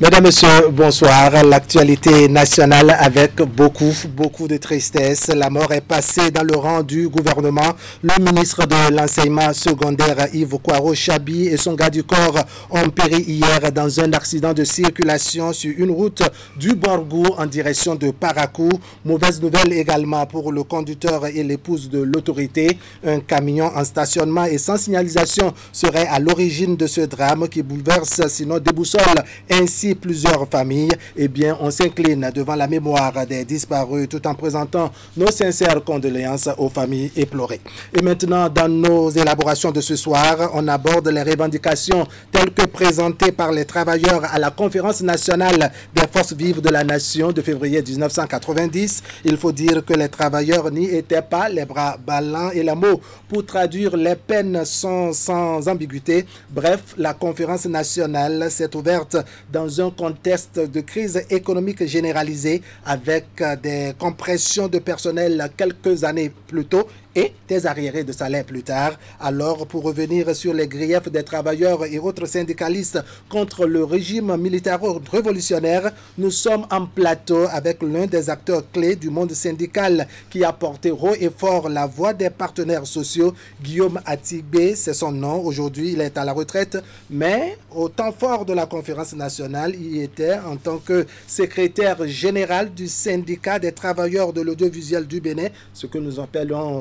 Mesdames, Messieurs, bonsoir. L'actualité nationale avec beaucoup de tristesse. La mort est passée dans le rang du gouvernement. Le ministre de l'enseignement secondaire Yves Kwaro-Chabi et son garde du corps ont péri hier dans un accident de circulation sur une route du Borgou en direction de Parakou. Mauvaise nouvelle également pour le conducteur et l'épouse de l'autorité. Un camion en stationnement et sans signalisation serait à l'origine de ce drame qui bouleverse, sinon déboussole ainsi plusieurs familles. Eh bien, on s'incline devant la mémoire des disparus tout en présentant nos sincères condoléances aux familles éplorées. Et maintenant, dans nos élaborations de ce soir, on aborde les revendications telles que présentées par les travailleurs à la conférence nationale des forces vives de la nation de février 1990. Il faut dire que les travailleurs n'y étaient pas, les bras ballants et les mots pour traduire les peines sont sans ambiguïté. Bref, la conférence nationale s'est ouverte dans un contexte de crise économique généralisée avec des compressions de personnel quelques années plus tôt et des arriérés de salaire plus tard. Alors, pour revenir sur les griefs des travailleurs et autres syndicalistes contre le régime militaro-révolutionnaire, nous sommes en plateau avec l'un des acteurs clés du monde syndical qui a porté haut et fort la voix des partenaires sociaux, Guillaume Atibé, c'est son nom. Aujourd'hui, il est à la retraite, mais au temps fort de la conférence nationale, il était en tant que secrétaire général du syndicat des travailleurs de l'audiovisuel du Bénin, ce que nous appelons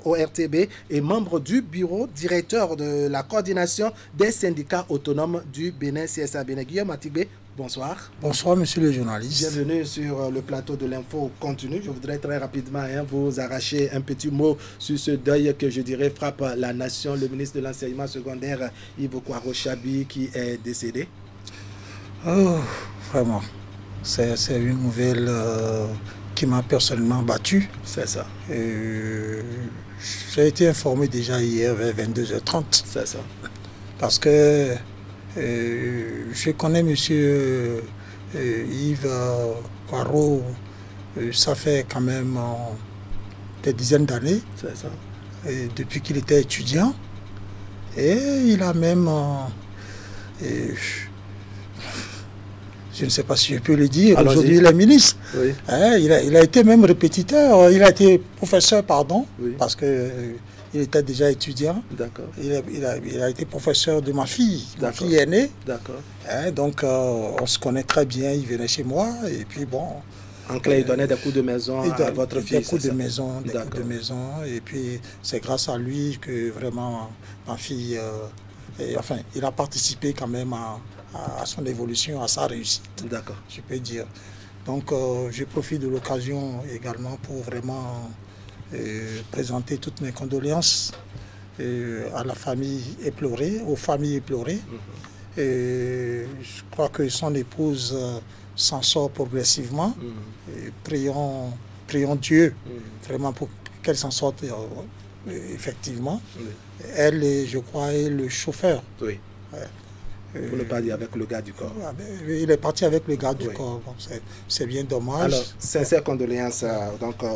ORTB, et membre du bureau directeur de la coordination des syndicats autonomes du Bénin, CSA Bénin. Guillaume Atibé, bonsoir. Bonsoir, monsieur le journaliste. Bienvenue sur le plateau de l'info continue. Je voudrais très rapidement vous arracher un petit mot sur ce deuil que je dirais frappe la nation. Le ministre de l'enseignement secondaire, Yves Kwaro-Chabi, qui est décédé. Oh, vraiment, c'est une nouvelle qui m'a personnellement battu. C'est ça. J'ai été informé déjà hier vers 22h30. C'est ça. Parce que je connais monsieur Yves Kwaro, ça fait quand même des dizaines d'années. C'est ça. Depuis qu'il était étudiant. Et il a même... je ne sais pas si je peux le dire, aujourd'hui il est ministre. Oui. Il a été même répétiteur, il a été professeur, pardon, oui. Parce qu'il était déjà étudiant. D'accord. Il a été professeur de ma fille aînée. D'accord. Donc on se connaît très bien, il venait chez moi et puis bon... En clair, il donnait des coups de maison à votre fille. Des coups de maison, et puis c'est grâce à lui que vraiment ma fille... enfin, il a participé quand même à son évolution, à sa réussite. D'accord. Je peux dire. Donc, je profite de l'occasion également pour vraiment présenter toutes mes condoléances à la famille éplorée, aux familles éplorées. Je crois que son épouse s'en sort progressivement. Et prions Dieu vraiment pour qu'elle s'en sorte effectivement. Elle, je crois, est le chauffeur. Oui. Pour ne pas dire avec le gars du corps. Il est parti avec le gars du corps. Bon, c'est bien dommage. Alors, sincères condoléances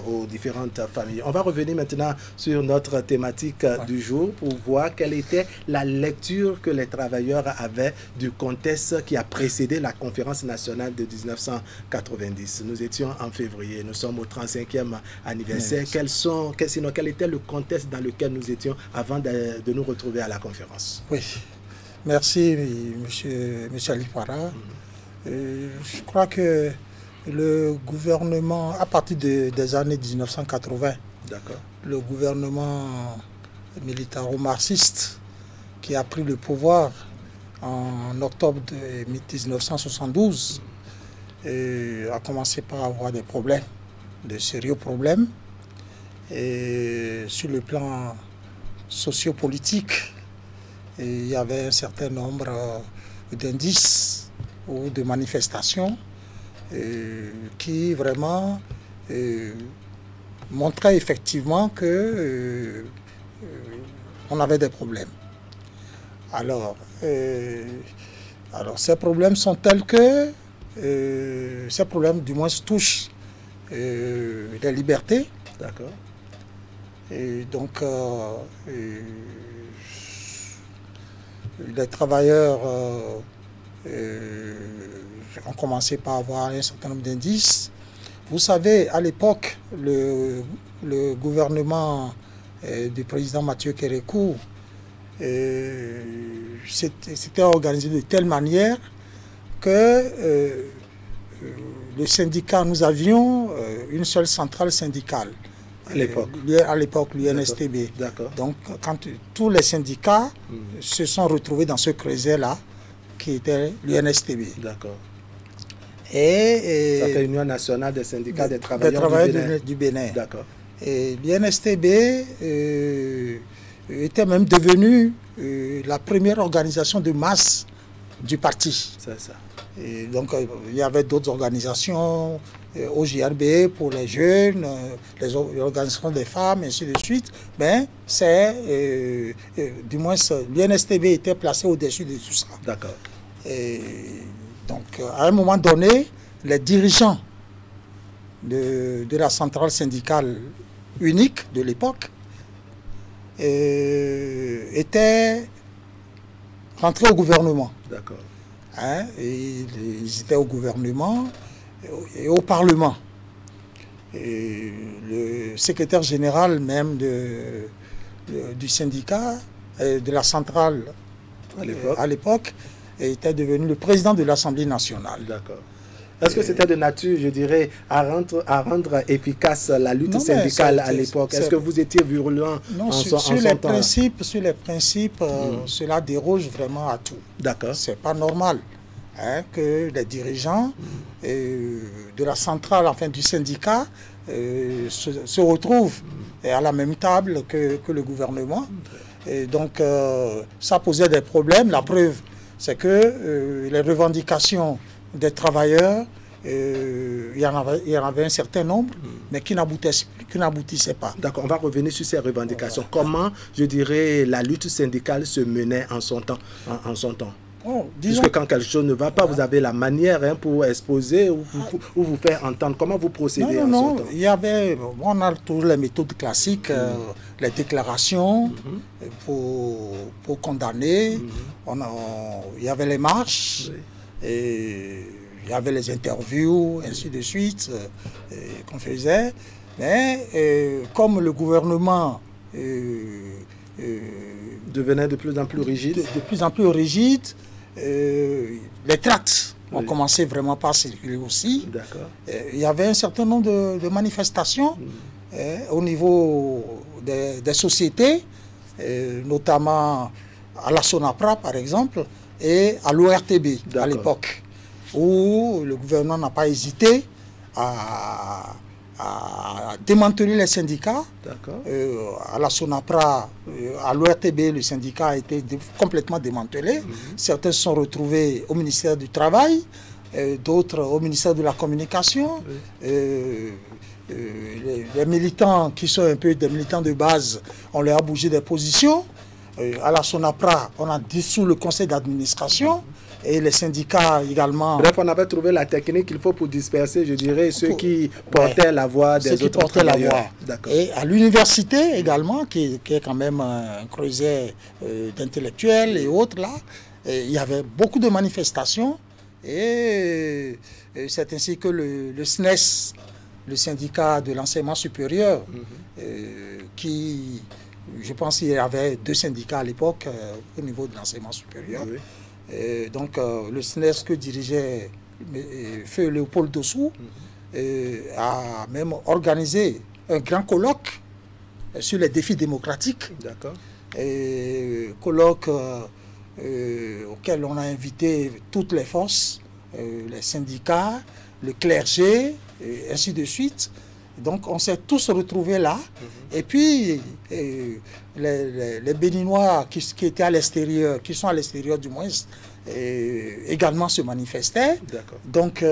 aux différentes familles. On va revenir maintenant sur notre thématique du jour pour voir quelle était la lecture que les travailleurs avaient du contexte qui a précédé la conférence nationale de 1990. Nous étions en février, nous sommes au 35e anniversaire. Quel était le contexte dans lequel nous étions avant de nous retrouver à la conférence? Oui. Merci, monsieur Alifara. Je crois que le gouvernement, à partir des années 1980, le gouvernement militaro-marxiste qui a pris le pouvoir en octobre 1972 a commencé par avoir des problèmes, de sérieux problèmes. Et sur le plan sociopolitique, il y avait un certain nombre d'indices ou de manifestations qui vraiment montraient effectivement que on avait des problèmes. Alors ces problèmes sont tels que ces problèmes du moins touchent les libertés. D'accord. Et donc les travailleurs On commençait par avoir un certain nombre d'indices. Vous savez, à l'époque, le gouvernement du président Mathieu Kérékou s'était organisé de telle manière que le syndicat, nous avions une seule centrale syndicale. À l'époque, l'UNSTB. Donc, quand tous les syndicats se sont retrouvés dans ce creuset-là, qui était l'UNSTB. D'accord. Et ça fait Union nationale des syndicats des travailleurs du Bénin. D'accord. Et l'UNSTB était même devenue la première organisation de masse du parti. C'est ça. Et donc, il y avait d'autres organisations, OJRB pour les jeunes, les organisations des femmes, et ainsi de suite. Mais du moins, l'UNSTB était placé au-dessus de tout ça. D'accord. Et donc, à un moment donné, les dirigeants de la centrale syndicale unique de l'époque étaient rentrés au gouvernement. D'accord. Hein, et ils étaient au gouvernement et au Parlement. Et le secrétaire général même du syndicat, de la centrale à l'époque, était devenu le président de l'Assemblée nationale. D'accord. Est-ce que c'était de nature, je dirais, à rendre efficace la lutte syndicale à l'époque? Est-ce que vous étiez virulent en son temps? Sur les principes, cela déroge vraiment à tout. D'accord. C'est pas normal que les dirigeants de la centrale, enfin du syndicat, se retrouvent à la même table que le gouvernement. Et donc, ça posait des problèmes. La preuve, c'est que les revendications des travailleurs, il y en avait un certain nombre, mais qui n'aboutissaient pas. D'accord, on va revenir sur ces revendications. Comment, je dirais, la lutte syndicale se menait en son temps, Puisque quand quelque chose ne va pas, vous avez la manière pour exposer ou vous faire entendre. Comment vous procédez en son temps? On a toujours les méthodes classiques, les déclarations pour condamner. Il y avait les marches, et il y avait les interviews, ainsi de suite, qu'on faisait. Mais comme le gouvernement devenait de plus en plus rigide, les tracts ont commencé vraiment par circuler aussi. Il y avait un certain nombre de manifestations au niveau des sociétés, notamment à la SONAPRA par exemple, et à l'ORTB à l'époque, où le gouvernement n'a pas hésité à démanteler les syndicats. À la SONAPRA, à l'ORTB, le syndicat a été complètement démantelé. Certains se sont retrouvés au ministère du Travail, d'autres au ministère de la Communication. Les militants qui sont un peu des militants de base, on leur a bougé des positions. À la SONAPRA, on a dissous le conseil d'administration. Et les syndicats également. Bref, on avait trouvé la technique qu'il faut pour disperser, je dirais, ceux qui portaient la voix des autres travailleurs. Et à l'université également, qui est quand même un creuset d'intellectuels et autres là, il y avait beaucoup de manifestations. Et c'est ainsi que le SNES, le syndicat de l'enseignement supérieur, qui, je pense qu'il y avait 2 syndicats à l'époque au niveau de l'enseignement supérieur. Donc, le SNES que dirigeait Feu Léopold Dossou a même organisé un grand colloque sur les défis démocratiques. Colloque auquel on a invité toutes les forces, les syndicats, le clergé, et ainsi de suite. Donc, on s'est tous retrouvés là. Et puis, les Béninois qui étaient à l'extérieur, qui sont à l'extérieur du moins, également se manifestaient. Donc,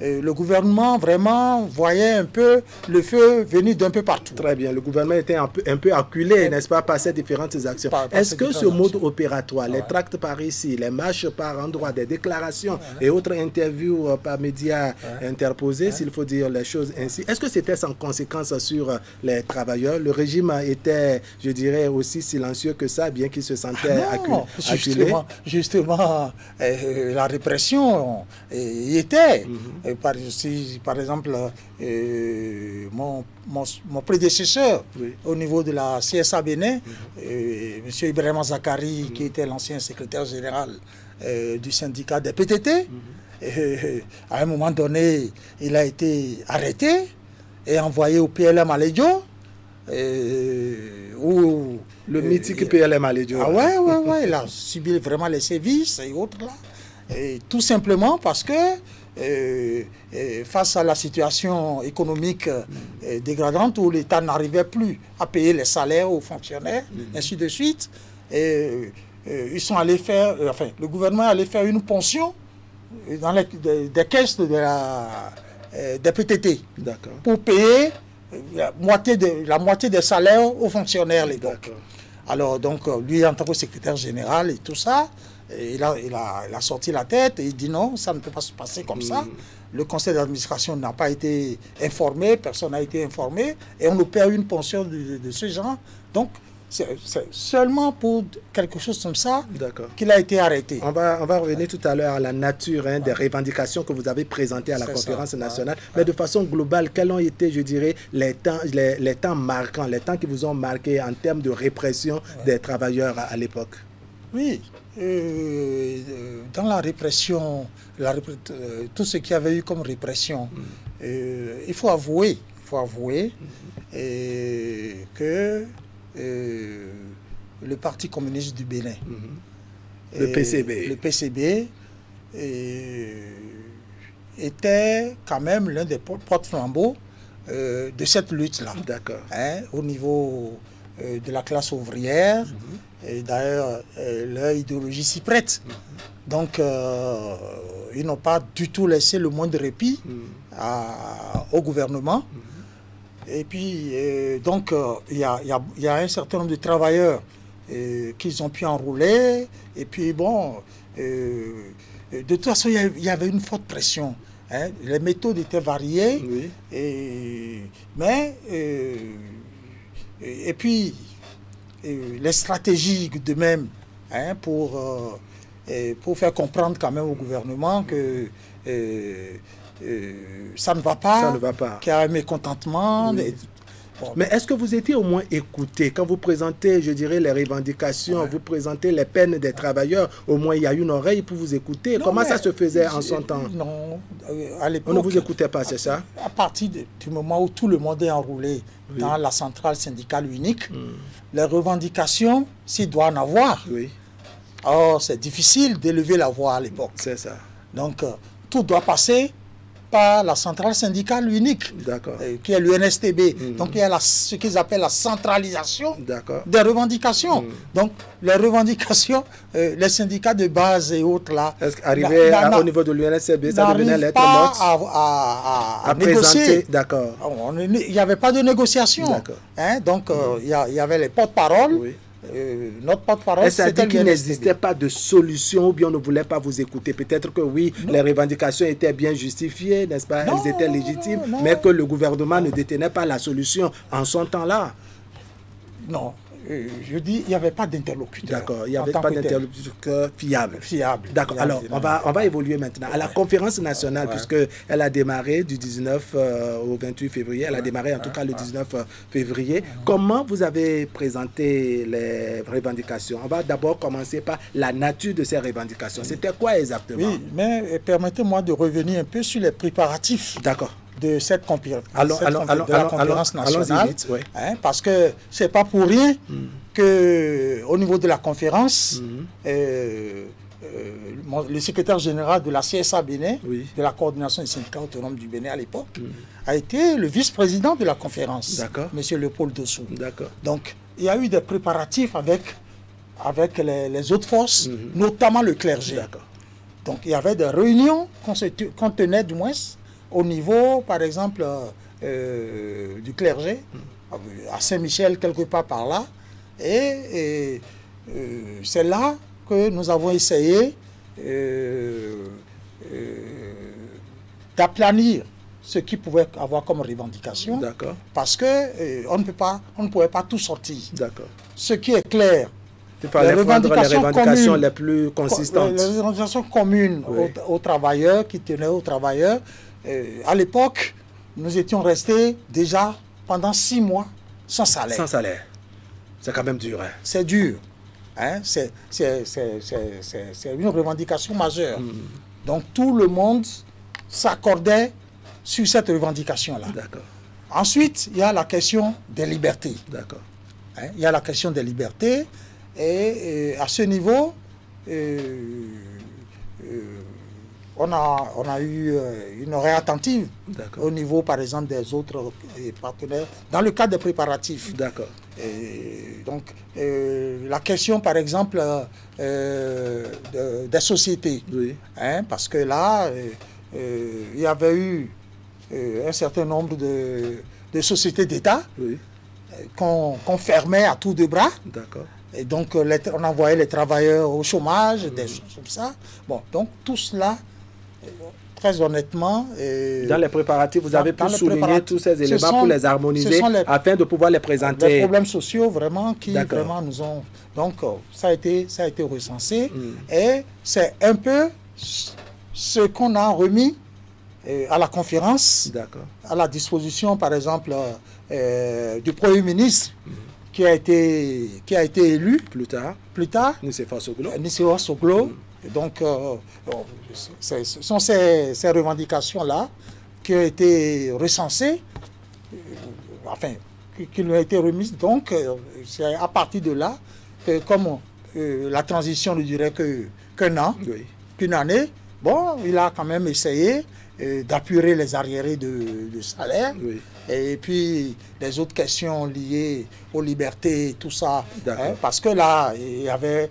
le gouvernement vraiment voyait un peu le feu venir d'un peu partout. Très bien. Le gouvernement était un peu acculé, n'est-ce pas, par ces différentes actions. Est-ce que ce mode opératoire, les tracts par ici, les marches par endroit, des déclarations et autres interviews par médias interposés, s'il faut dire les choses ainsi, est-ce que c'était sans conséquence sur les travailleurs? Le régime était, je dirais, aussi silencieux que ça, bien qu'il se sentait acculé. Justement, la répression y était. Par exemple, mon prédécesseur au niveau de la CSA Bénin, M. Ibrahima Zakari, qui était l'ancien secrétaire général du syndicat des PTT, à un moment donné, il a été arrêté et envoyé au PLM à Lédio. Le mythique PLM à Lédio. Ah ouais, il a subi vraiment les sévices et autres là. Et tout simplement parce que face à la situation économique dégradante où l'État n'arrivait plus à payer les salaires aux fonctionnaires, ainsi de suite, ils sont allés faire, le gouvernement allait faire une ponction dans des caisses des PTT pour payer la moitié des salaires aux fonctionnaires. Alors donc lui en tant que secrétaire général et tout ça, il a sorti la tête et il dit non, ça ne peut pas se passer comme ça. Le conseil d'administration n'a pas été informé, personne n'a été informé et on nous paie une pension de ce genre. Donc c'est seulement pour quelque chose comme ça qu'il a été arrêté. On va revenir tout à l'heure à la nature des revendications que vous avez présentées à la conférence nationale. Mais de façon globale, quels ont été, je dirais, les temps marquants, les temps qui vous ont marqué en termes de répression des travailleurs à l'époque? Oui, dans la répression, tout ce qu'il y avait eu comme répression, il faut avouer que le Parti communiste du Bénin, le PCB était quand même l'un des porte-flambeaux de cette lutte-là. Au niveau de la classe ouvrière, et d'ailleurs leur idéologie s'y prête. Donc ils n'ont pas du tout laissé le moindre répit au gouvernement. Et puis donc il y a un certain nombre de travailleurs qu'ils ont pu enrouler. Et puis bon, de toute façon il y avait une forte pression. Les méthodes étaient variées. Mais et puis les stratégies de même pour faire comprendre quand même au gouvernement que ça ne va pas, qu'il y a un mécontentement. Mais est-ce que vous étiez au moins écouté quand vous présentez, je dirais, les revendications, vous présentez les peines des travailleurs, au moins il y a une oreille pour vous écouter? Comment ça se faisait en son temps? Non, à l'époque... On ne vous écoutait pas, c'est ça? À partir du moment où tout le monde est enroulé dans la centrale syndicale unique, les revendications, s'il doit en avoir, or c'est difficile d'élever la voix à l'époque. C'est ça. Donc, tout doit passer par la centrale syndicale unique, qui est l'UNSTB. Donc il y a ce qu'ils appellent la centralisation des revendications. Donc les revendications, les syndicats de base et autres là, arrivé au niveau de l'UNSTB, ça devenait lettre morte à négocier. Il n'y avait pas de négociation. Donc il y avait les porte-paroles. Notre porte-parole, c'est-à-dire qu'il n'existait pas de solution ou bien on ne voulait pas vous écouter. Peut-être que oui, les revendications étaient bien justifiées, n'est-ce pas? Elles étaient légitimes, mais que le gouvernement ne détenait pas la solution en son temps-là. Non. Je dis, il n'y avait pas d'interlocuteur. D'accord, il n'y avait pas d'interlocuteur fiable. D'accord, alors on va évoluer maintenant. À la conférence nationale, puisqu'elle a démarré du 19 au 28 février, elle a démarré en tout cas le 19 février. Comment vous avez présenté les revendications? On va d'abord commencer par la nature de ces revendications. C'était quoi exactement? Oui, mais permettez-moi de revenir un peu sur les préparatifs. De cette conférence nationale, parce que c'est pas pour rien que au niveau de la conférence, le secrétaire général de la CSA Bénin, de la coordination des syndicats autonomes du Bénin à l'époque, a été le vice-président de la conférence, M. Léopold Dossou. Donc il y a eu des préparatifs avec les autres forces, notamment le clergé. Donc il y avait des réunions qu'on tenait du moins au niveau, par exemple, du clergé, à Saint-Michel, quelque part par là. Et c'est là que nous avons essayé d'aplanir ce qui pouvait avoir comme revendication. Parce que on ne pouvait pas tout sortir. Ce qui est clair, il fallait prendre les revendications communes, les plus consistantes. Les revendications communes aux travailleurs, qui tenaient aux travailleurs. À l'époque, nous étions restés déjà pendant 6 mois sans salaire. Sans salaire. C'est quand même dur. Hein? C'est dur. Hein? C'est une revendication majeure. Donc tout le monde s'accordait sur cette revendication-là. Ensuite, il y a la question des libertés. Hein? Il y a la question des libertés. Et à ce niveau, on a eu une oreille attentive au niveau, par exemple, des autres partenaires, dans le cadre des préparatifs. Donc, la question, par exemple, des sociétés. Hein, parce que là, il y avait eu un certain nombre de sociétés d'État qu'on fermait à tour de bras. Et donc, on envoyait les travailleurs au chômage, des choses comme ça. Bon, donc, tout cela, très honnêtement... dans les préparatifs, vous avez pu souligner tous ces éléments pour les harmoniser, afin de pouvoir les présenter. Les problèmes sociaux, vraiment, qui vraiment nous ont... Donc, ça a été recensé. Et c'est un peu ce qu'on a remis à la conférence, à la disposition, par exemple, du Premier ministre, qui a été élu plus tard, Nicéphore Soglo. Donc, ce sont ces revendications-là qui ont été recensées, enfin, qui lui ont été remises. Donc, c'est à partir de là que, comme la transition ne durait qu'un an, qu'une année, bon, il a quand même essayé d'apurer les arriérés de salaire. Et puis, les autres questions liées aux libertés, tout ça. Hein, parce que là, il y avait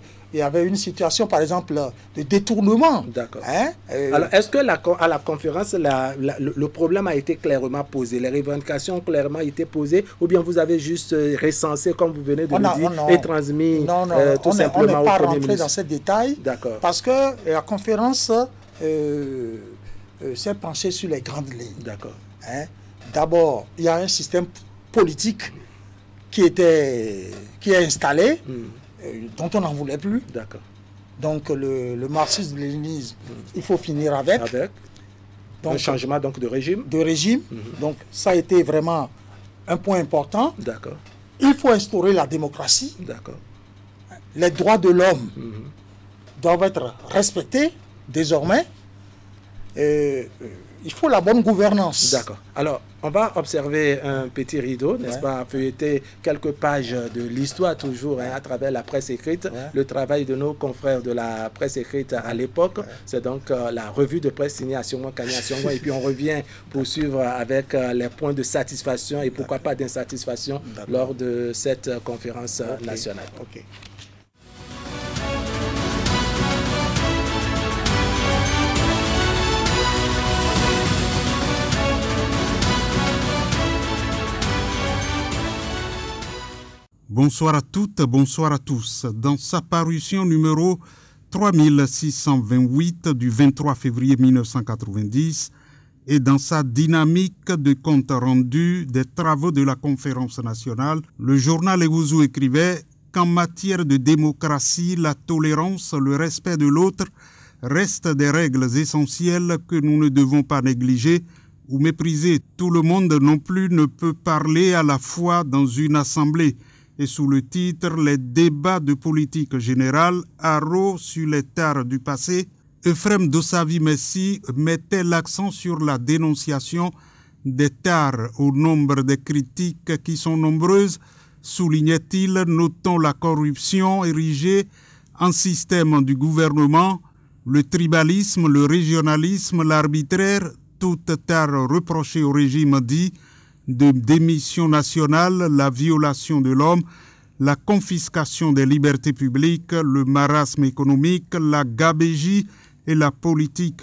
une situation, par exemple, de détournement. Hein, alors, est-ce que à la conférence, le problème a été clairement posé, les revendications ont clairement été posées, ou bien vous avez juste recensé, comme vous venez de le dire, et transmis tout simplement au Premier ministre? On n'est pas rentré dans ces détails, parce que la conférence s'est penchée sur les grandes lignes. Hein? D'abord, il y a un système politique qui est installé, dont on n'en voulait plus. Donc le marxisme-léninisme, il faut finir avec. Donc, un changement donc de régime. Donc ça a été vraiment un point important. Il faut instaurer la démocratie. Les droits de l'homme doivent être respectés désormais. Il faut la bonne gouvernance. Alors, on va observer un petit rideau, n'est-ce pas, feuilleter quelques pages de l'histoire toujours à travers la presse écrite. Le travail de nos confrères de la presse écrite à l'époque, c'est donc la revue de presse signée à Siongo Kani à Siongo. Et puis on revient pour suivre avec les points de satisfaction et pourquoi pas d'insatisfaction lors de cette conférence nationale. Bonsoir à toutes, bonsoir à tous. Dans sa parution numéro 3628 du 23 février 1990 et dans sa dynamique de compte rendu des travaux de la conférence nationale, le journal Ewouzou écrivait qu'en matière de démocratie, la tolérance, le respect de l'autre restent des règles essentielles que nous ne devons pas négliger ou mépriser. Tout le monde non plus ne peut parler à la fois dans une assemblée. Et sous le titre « Les débats de politique générale, haro sur les tares du passé », Ephrem Dossavi Messi mettait l'accent sur la dénonciation des tares au nombre des critiques qui sont nombreuses, soulignait-il, notant la corruption érigée en système du gouvernement, le tribalisme, le régionalisme, l'arbitraire, toute tare reprochée au régime dit de démission nationale, la violation de l'homme, la confiscation des libertés publiques, le marasme économique, la gabégie et la politique.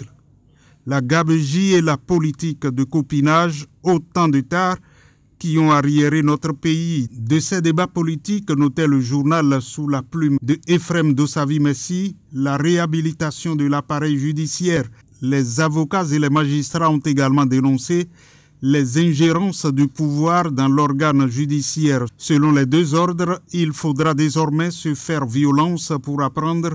la gabegie et la politique de copinage, autant de tares qui ont arriéré notre pays. De ces débats politiques, notait le journal sous la plume de Ephrem Dossavi Messi, la réhabilitation de l'appareil judiciaire. Les avocats et les magistrats ont également dénoncé les ingérences du pouvoir dans l'organe judiciaire. Selon les deux ordres, il faudra désormais se faire violence pour apprendre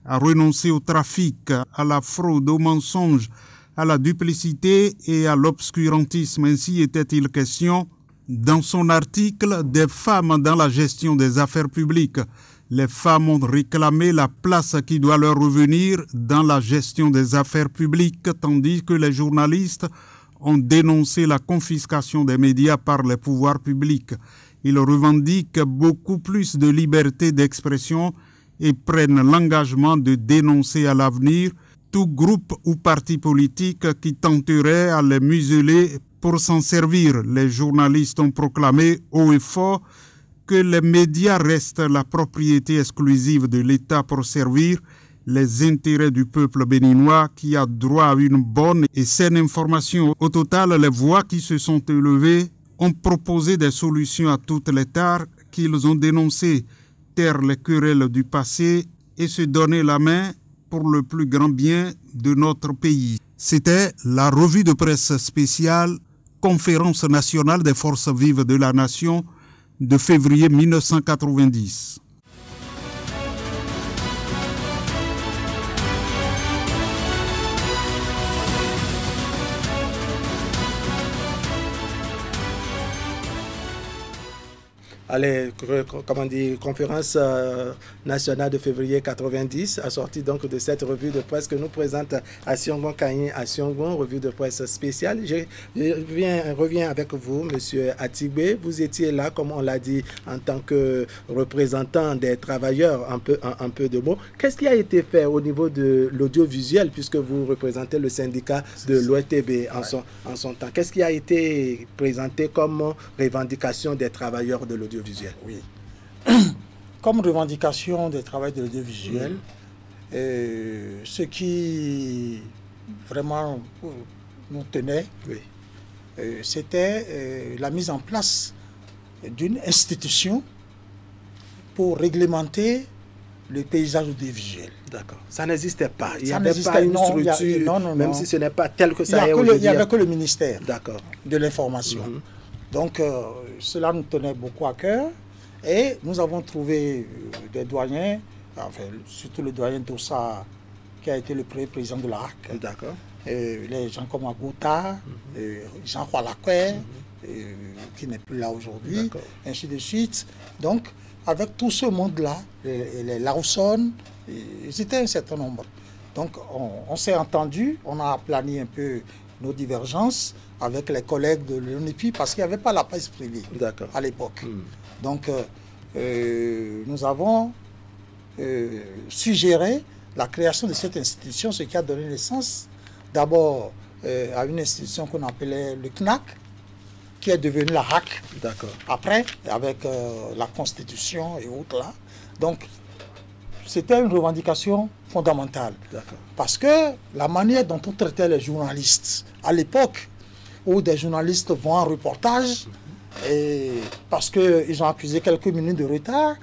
à renoncer au trafic, à la fraude, au mensonge, à la duplicité et à l'obscurantisme. Ainsi était-il question dans son article des femmes dans la gestion des affaires publiques. Les femmes ont réclamé la place qui doit leur revenir dans la gestion des affaires publiques, tandis que les journalistes ont dénoncé la confiscation des médias par les pouvoirs publics. Ils revendiquent beaucoup plus de liberté d'expression et prennent l'engagement de dénoncer à l'avenir tout groupe ou parti politique qui tenterait à les museler pour s'en servir. Les journalistes ont proclamé haut et fort que les médias restent la propriété exclusive de l'État pour servir les intérêts du peuple béninois qui a droit à une bonne et saine information. Au total, les voix qui se sont élevées ont proposé des solutions à toutes les tares qu'ils ont dénoncées, taire les querelles du passé et se donner la main pour le plus grand bien de notre pays. C'était la revue de presse spéciale Conférence nationale des forces vives de la nation de février 1990. Allez, comment dire, conférence nationale de février 90, assortie donc de cette revue de presse que nous présente Asiongon Kagny Asiongon, revue de presse spéciale. Je reviens avec vous, Monsieur Atigbe. Vous étiez là, comme on l'a dit, en tant que représentant des travailleurs, un peu de mots. Qu'est-ce qui a été fait au niveau de l'audiovisuel, puisque vous représentez le syndicat de l'OETB en son temps? Qu'est-ce qui a été présenté comme revendication des travailleurs de l'audiovisuel? Oui. Comme revendication des travailleurs de l'audiovisuel, ce qui vraiment nous tenait, c'était la mise en place d'une institution pour réglementer le paysage audiovisuel. D'accord. Ça n'existait pas. Il n'y Ça avait pas une structure, même si ce n'est pas tel que ça est aujourd'hui. Il n'y avait que le ministère de l'information. Donc, cela nous tenait beaucoup à cœur et nous avons trouvé des doyens, enfin, surtout le doyen Dossa, qui a été le premier président de la RAC. D'accord. Les gens comme Agota, Jean Hualakwe, qui n'est plus là aujourd'hui, ainsi de suite. Donc, avec tout ce monde-là, les Lawson, ils étaient un certain nombre. Donc, on s'est entendu, on a aplani un peu nos divergences avec les collègues de l'ONIPI parce qu'il n'y avait pas la presse privée à l'époque. Donc, nous avons suggéré la création de cette institution, ce qui a donné naissance d'abord à une institution qu'on appelait le CNAC, qui est devenue la RAC. Après, avec la Constitution et autres là. Donc, c'était une revendication fondamentale. Parce que la manière dont on traitait les journalistes à l'époque, où des journalistes vont en reportage, et parce qu'ils ont accusé quelques minutes de retard,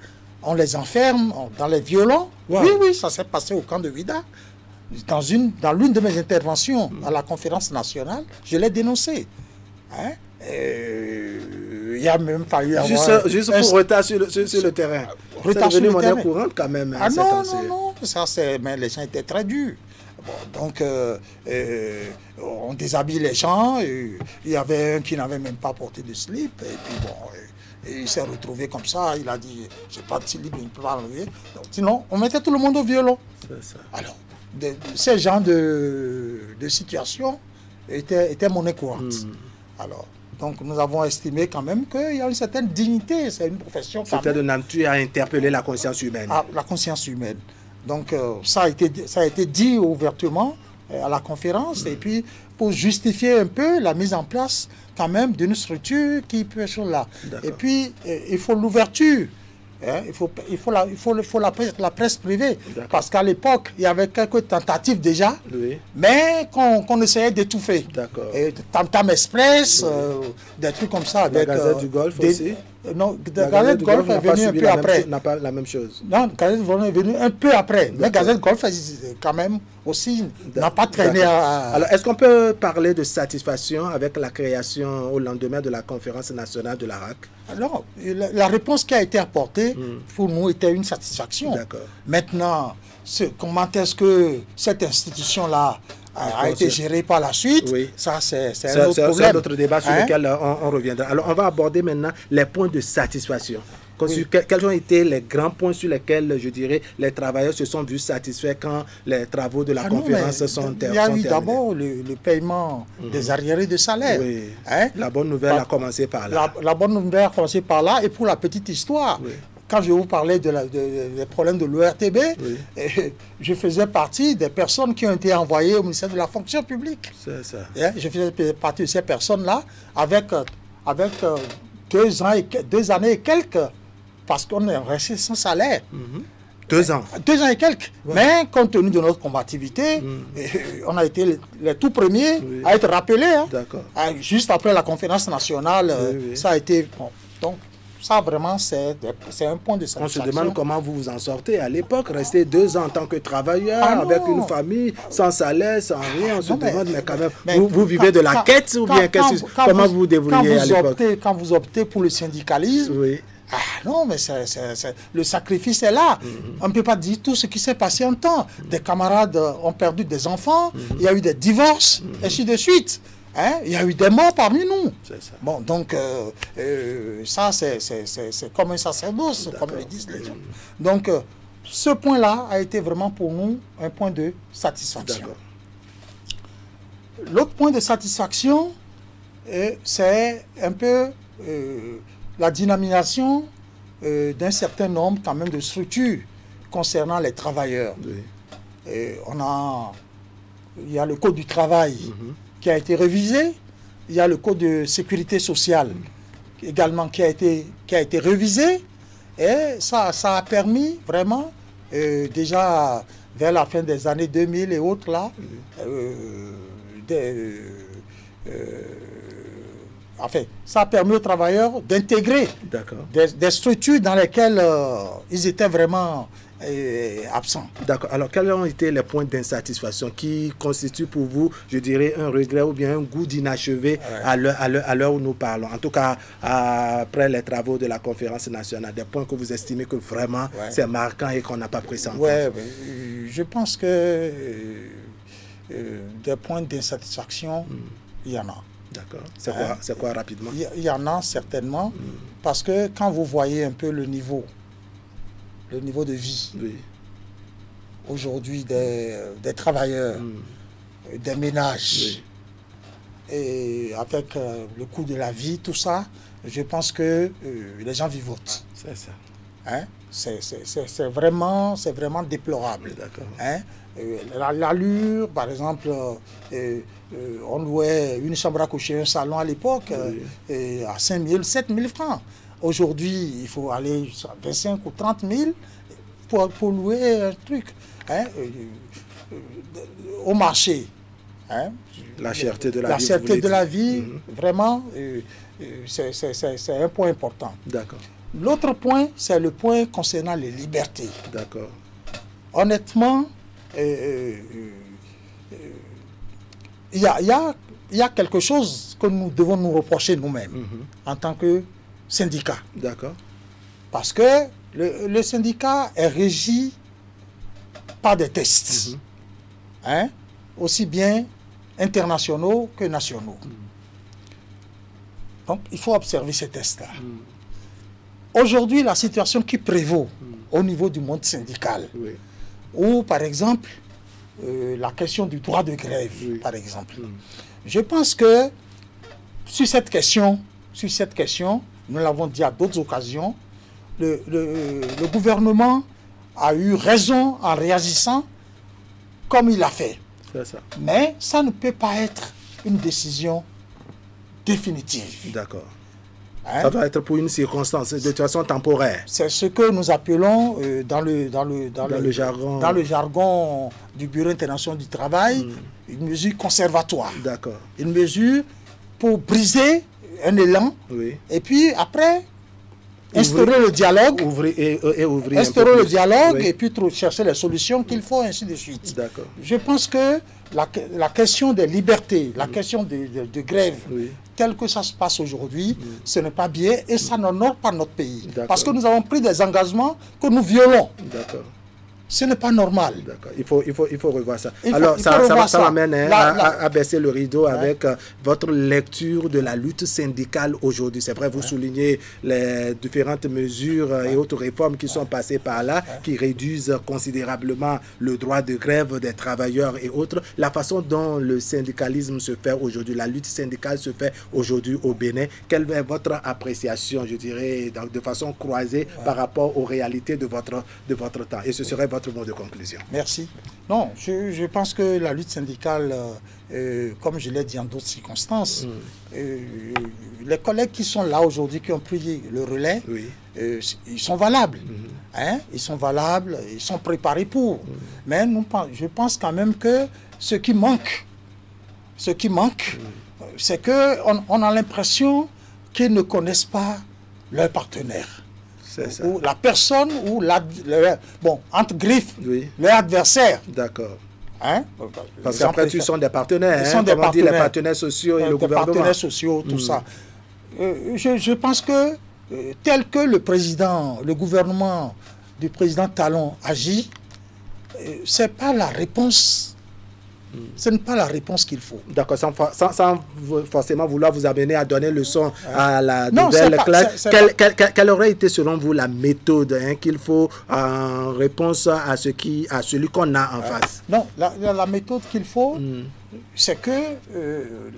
on les enferme dans les violons. Oui, ça s'est passé au camp de Ouidah. Dans l'une de mes interventions à la conférence nationale, je l'ai dénoncé. Il y a même fallu avoir... Juste pour retard sur le terrain. Retard sur le terrain. C'est devenu monnaie courante quand même. Non, mais les gens étaient très durs. Bon, donc, on déshabille les gens. Il y avait un qui n'avait même pas porté de slip. Et puis, bon, il s'est retrouvé comme ça. Il a dit, j'ai pas de slip, je ne peux pas enlever. Donc, sinon, on mettait tout le monde au violon. Alors, ces genres de situation étaient monnaie courante. Alors, donc, nous avons estimé quand même qu'il y a une certaine dignité. C'est une profession. C'était de nature à interpeller la conscience humaine. La conscience humaine. Donc, ça a été dit ouvertement à la conférence. Et puis, pour justifier un peu la mise en place quand même d'une structure qui peut être là. Et puis, il faut l'ouverture Hein, il faut la presse privée. Parce qu'à l'époque, il y avait quelques tentatives déjà, oui. mais qu'on essayait d'étouffer. D'accord. Tam-Tam Express, des trucs comme ça. La Gazette du Golfe aussi. Non, la Gazette du Golfe est venue un peu après. N'a pas la même chose. Non, la Gazette du Golfe est venue un peu après. Mais la Gazette du Golfe, quand même, aussi, n'a pas traîné à... Alors, est-ce qu'on peut parler de satisfaction avec la création au lendemain de la conférence nationale de la RAC? Alors, la réponse qui a été apportée, pour nous, était une satisfaction. Maintenant, comment est-ce que cette institution-là a été gérée par la suite, oui. Ça c'est un autre problème. C'est un autre débat sur lequel on reviendra. Alors, on va aborder maintenant les points de satisfaction. Oui. Quels ont été les grands points sur lesquels, je dirais, les travailleurs se sont vus satisfaits quand les travaux de la conférence sont terminés? Il y a eu d'abord le paiement des arriérés de salaire. Oui. La bonne nouvelle a commencé par là. La bonne nouvelle a commencé par là. Et pour la petite histoire, quand je vous parlais des problèmes de l'ORTB, je faisais partie des personnes qui ont été envoyées au ministère de la fonction publique. C'est ça. Je faisais partie de ces personnes-là avec 2 années et quelques, parce qu'on est resté sans salaire. 2 ans. 2 ans et quelques. Ouais. Mais compte tenu de notre combativité, on a été les tout premiers à être rappelés. Hein. Juste après la conférence nationale, ça a été... Bon, donc, ça, vraiment, c'est un point de satisfaction. On se demande comment vous vous en sortez. À l'époque, rester 2 ans en tant que travailleur, avec une famille, sans salaire, sans rien. On se demande, mais quand même, vous vivez de la quête ou bien comment vous vous débrouillez à l'époque? Quand vous optez pour le syndicalisme, non, mais le sacrifice est là. On ne peut pas dire tout ce qui s'est passé en temps. Des camarades ont perdu des enfants, il y a eu des divorces, et ainsi de suite. Hein? Il y a eu des morts parmi nous. Ça. Bon, donc, ça, c'est comme un sacerdoce, comme le disent les gens. Donc, ce point-là a été vraiment pour nous un point de satisfaction. L'autre point de satisfaction, c'est un peu la dynamisation d'un certain nombre quand même de structures concernant les travailleurs. Il y a le Code du travail qui a été révisé. Il y a le Code de sécurité sociale également qui a été révisé. Et ça a permis vraiment, déjà vers la fin des années 2000 et autres, là, enfin, ça a permis aux travailleurs d'intégrer des structures dans lesquelles ils étaient vraiment absents. D'accord. Alors, quels ont été les points d'insatisfaction qui constituent pour vous, je dirais, un regret ou bien un goût d'inachevé à l'heure où nous parlons? En tout cas, après les travaux de la conférence nationale, des points que vous estimez que vraiment c'est marquant et qu'on n'a pas pris ça en compte. Je pense que des points d'insatisfaction, il y en a. D'accord. C'est quoi rapidement? Il y en a certainement, parce que quand vous voyez un peu le niveau de vie aujourd'hui des travailleurs, des ménages, et avec le coût de la vie, tout ça, je pense que les gens vivotent. C'est ça. Hein? C'est vraiment déplorable. Hein? L'allure, par exemple, on louait une chambre à coucher, un salon à l'époque, à 5 000, 7 000 francs. Aujourd'hui, il faut aller à 25 ou 30 000 pour louer un truc. Hein? Au marché. Hein? La cherté de la vie. La cherté de la vie, vraiment, c'est un point important. D'accord. L'autre point, c'est le point concernant les libertés. D'accord. Honnêtement, il y a quelque chose que nous devons nous reprocher nous-mêmes en tant que syndicat. D'accord. Parce que le syndicat est régi par des tests, hein, aussi bien internationaux que nationaux. Donc, il faut observer ces tests-là. Aujourd'hui, la situation qui prévaut au niveau du monde syndical, ou par exemple, la question du droit de grève, par exemple. Je pense que sur cette question, nous l'avons dit à d'autres occasions, le gouvernement a eu raison en réagissant comme il l'a fait. C'est ça. Mais ça ne peut pas être une décision définitive. D'accord. Ça doit être pour une circonstance, de toute façon temporaire. C'est ce que nous appelons dans le jargon du Bureau international du travail, une mesure conservatoire. D'accord. Une mesure pour briser un élan, et puis après, instaurer le dialogue, instaurer le dialogue, et puis chercher les solutions qu'il faut, ainsi de suite. D'accord. Je pense que la question des libertés, la question de grève, tel que ça se passe aujourd'hui, ce n'est pas bien et ça n'honore pas notre pays. Parce que nous avons pris des engagements que nous violons. D'accord. Ce n'est pas normal. D'accord. Il faut revoir ça. Alors, ça m'amène à baisser le rideau avec votre lecture de la lutte syndicale aujourd'hui. C'est vrai, vous soulignez les différentes mesures et autres réformes qui sont passées par là, qui réduisent considérablement le droit de grève des travailleurs et autres. La façon dont le syndicalisme se fait aujourd'hui, la lutte syndicale se fait aujourd'hui au Bénin, quelle est votre appréciation, je dirais, de façon croisée par rapport aux réalités de votre temps? Et ce serait votre mot de conclusion. Merci. Non, je pense que la lutte syndicale, comme je l'ai dit en d'autres circonstances, les collègues qui sont là aujourd'hui, qui ont pris le relais, ils sont valables. Ils sont valables, ils sont préparés pour. Mais je pense quand même que ce qui manque, c'est qu'on a l'impression qu'ils ne connaissent pas leurs partenaires. Ou la personne, ou entre griffes, leur adversaire. D'accord. Parce qu'après, ils sont des partenaires. Ils sont des partenaires. Les partenaires sociaux et le gouvernement. Les partenaires sociaux, tout ça. Je pense que, tel que le gouvernement du président Talon agit, ce n'est pas la réponse. Ce n'est pas la réponse qu'il faut. D'accord, sans forcément vouloir vous amener à donner leçon à la nouvelle classe. Quelle aurait été selon vous la méthode qu'il faut en réponse à celui qu'on a en face? Non, la méthode qu'il faut, c'est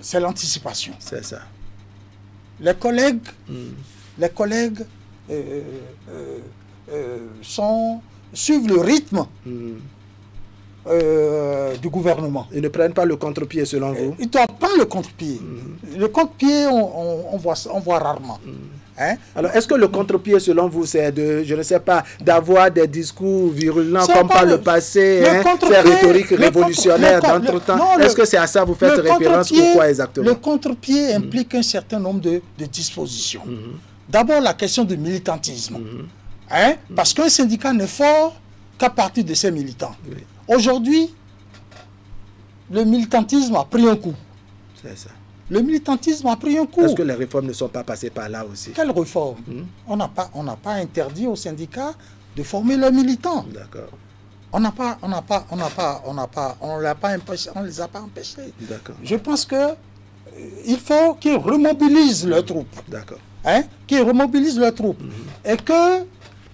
c'est l'anticipation. C'est ça. Les collègues suivent le rythme du gouvernement. Ils ne prennent pas le contre-pied selon vous? Ils ne doivent pas le contre-pied. Le contre-pied, on voit rarement. Alors, est-ce que le contre-pied, selon vous, c'est je ne sais pas, d'avoir des discours virulents comme par le passé, ces rhétoriques révolutionnaires d'entre-temps? Est-ce que c'est à ça que vous faites référence? Pourquoi exactement? Le contre-pied implique un certain nombre de dispositions. D'abord, la question du militantisme. Parce qu'un syndicat n'est fort qu'à partir de ses militants. Aujourd'hui, le militantisme a pris un coup. C'est ça. Le militantisme a pris un coup. Est-ce que les réformes ne sont pas passées par là aussi? Quelle réforme? On n'a pas interdit aux syndicats de former leurs militants. D'accord. On ne les a pas empêchés. D'accord. Je pense que il faut qu'ils remobilisent leurs troupes. D'accord. Qu'ils remobilisent leurs troupes. Et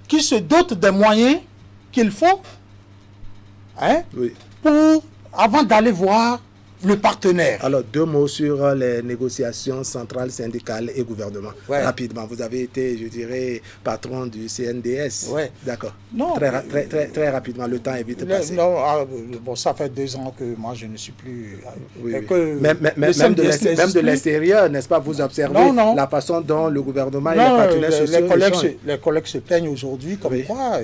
qu'ils se dotent des moyens qu'il faut avant d'aller voir le partenaire. Alors, 2 mots sur les négociations centrales, syndicales et gouvernement. Rapidement, vous avez été, je dirais, patron du CNDS. D'accord. Très rapidement, le temps est vite passé. Ça fait 2 ans que moi, je ne suis plus... Même de l'extérieur, n'est-ce pas, vous observez la façon dont le gouvernement et les partenaires sociaux... Les collègues se plaignent aujourd'hui comme quoi...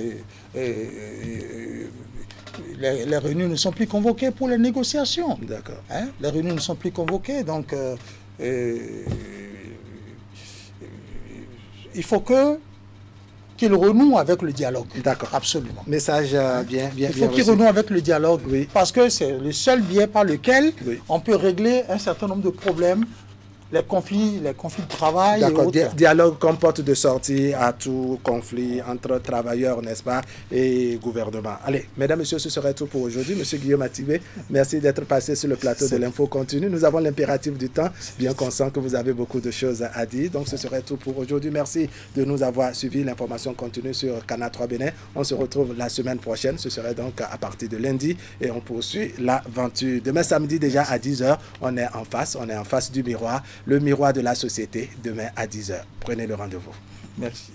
Les réunions ne sont plus convoquées pour les négociations. D'accord. Les réunions ne sont plus convoquées, donc il faut qu'ils renouent avec le dialogue. D'accord. Absolument. Message bien Il faut qu'ils renouent avec le dialogue, parce que c'est le seul biais par lequel on peut régler un certain nombre de problèmes. Les conflits de travail. D'accord. Dialogue comme porte de sortie à tout conflit entre travailleurs, n'est-ce pas, et gouvernement. Allez, mesdames, messieurs, ce serait tout pour aujourd'hui. Monsieur Guillaume Atibé, merci d'être passé sur le plateau de l'Info Continue. Nous avons l'impératif du temps, bien qu'on sent que vous avez beaucoup de choses à dire. Donc, ce serait tout pour aujourd'hui. Merci de nous avoir suivi. L'information continue sur Canal 3 Bénin. On se retrouve la semaine prochaine. Ce serait donc à partir de lundi et on poursuit l'aventure. Demain samedi, déjà à 10h, on est en face du miroir. Le miroir de la société, demain à 10h. Prenez le rendez-vous. Merci.